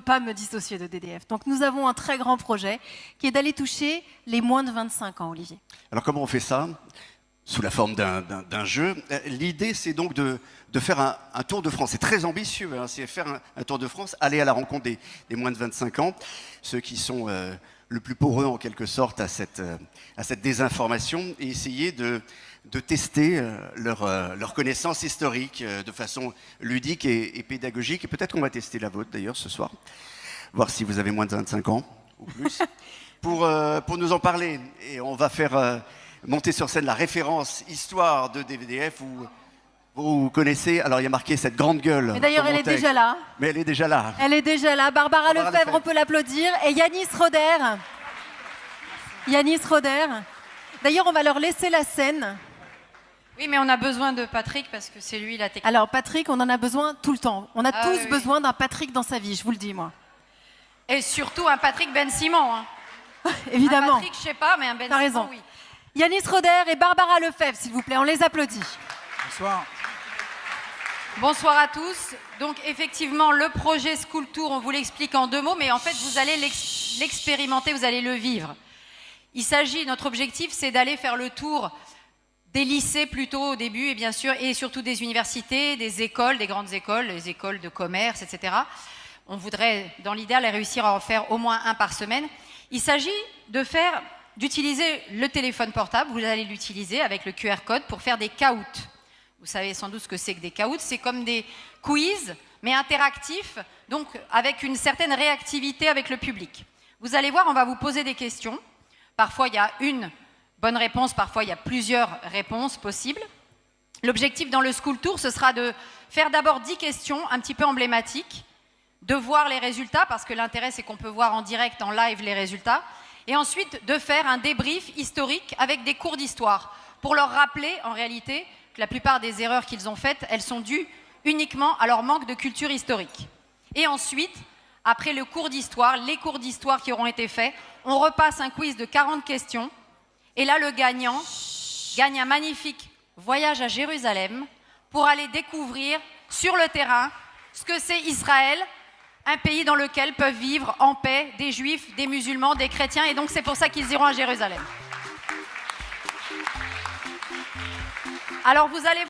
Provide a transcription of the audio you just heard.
pas me dissocier de DDF. Donc nous avons un très grand projet qui est d'aller toucher les moins de 25 ans, Olivier. Alors comment on fait ça? Sous la forme d'un jeu. L'idée, c'est donc de faire un Tour de France. C'est très ambitieux, hein, c'est faire un Tour de France, aller à la rencontre des moins de 25 ans, ceux qui sont le plus poreux en quelque sorte à cette désinformation, et essayer de tester leur connaissance historique de façon ludique et pédagogique. Et peut-être qu'on va tester la vôtre d'ailleurs ce soir, voir si vous avez moins de 25 ans ou plus, pour nous en parler. Et on va faire monter sur scène la référence histoire de DDF, où vous connaissez, alors il y a marqué cette grande gueule. Mais d'ailleurs, elle est déjà là. Mais elle est déjà là. Elle est déjà là. Barbara Lefebvre, on peut l'applaudir. Et Yanis Roder. Yanis Roder. D'ailleurs, on va leur laisser la scène. Oui, mais on a besoin de Patrick parce que c'est lui la technique. Alors, Patrick, on en a besoin tout le temps. On a tous oui. besoin d'un Patrick dans sa vie, je vous le dis, moi. Et surtout un Patrick Ben Simon. Hein. Évidemment. Un Patrick, je sais pas, mais un Ben T'as Simon, raison. oui. Yanis Roder et Barbara Lefebvre, s'il vous plaît, on les applaudit. Bonsoir. Bonsoir à tous. Donc effectivement, le projet School Tour, on vous l'explique en 2 mots, mais en fait, vous allez l'expérimenter, vous allez le vivre. Il s'agit, notre objectif, c'est d'aller faire le tour des lycées plutôt au début, et bien sûr, et surtout des universités, des écoles, des grandes écoles, les écoles de commerce, etc. On voudrait, dans l'idéal, réussir à en faire au moins un par semaine. Il s'agit d'utiliser le téléphone portable, vous allez l'utiliser avec le QR code pour faire des caouts. Vous savez sans doute ce que c'est que des caouts, c'est comme des quiz, mais interactifs, donc avec une certaine réactivité avec le public. Vous allez voir, on va vous poser des questions. Parfois, il y a une bonne réponse, parfois, il y a plusieurs réponses possibles. L'objectif dans le School Tour, ce sera de faire d'abord 10 questions un petit peu emblématiques, de voir les résultats, parce que l'intérêt, c'est qu'on peut voir en direct, en live, les résultats, et ensuite de faire un débrief historique avec des cours d'histoire, pour leur rappeler, en réalité, que la plupart des erreurs qu'ils ont faites, elles sont dues uniquement à leur manque de culture historique. Et ensuite, après le cours d'histoire, les cours d'histoire qui auront été faits, on repasse un quiz de 40 questions, et là, le gagnant gagne un magnifique voyage à Jérusalem pour aller découvrir sur le terrain ce que c'est Israël, un pays dans lequel peuvent vivre en paix des juifs, des musulmans, des chrétiens, et donc c'est pour ça qu'ils iront à Jérusalem. Alors vous allez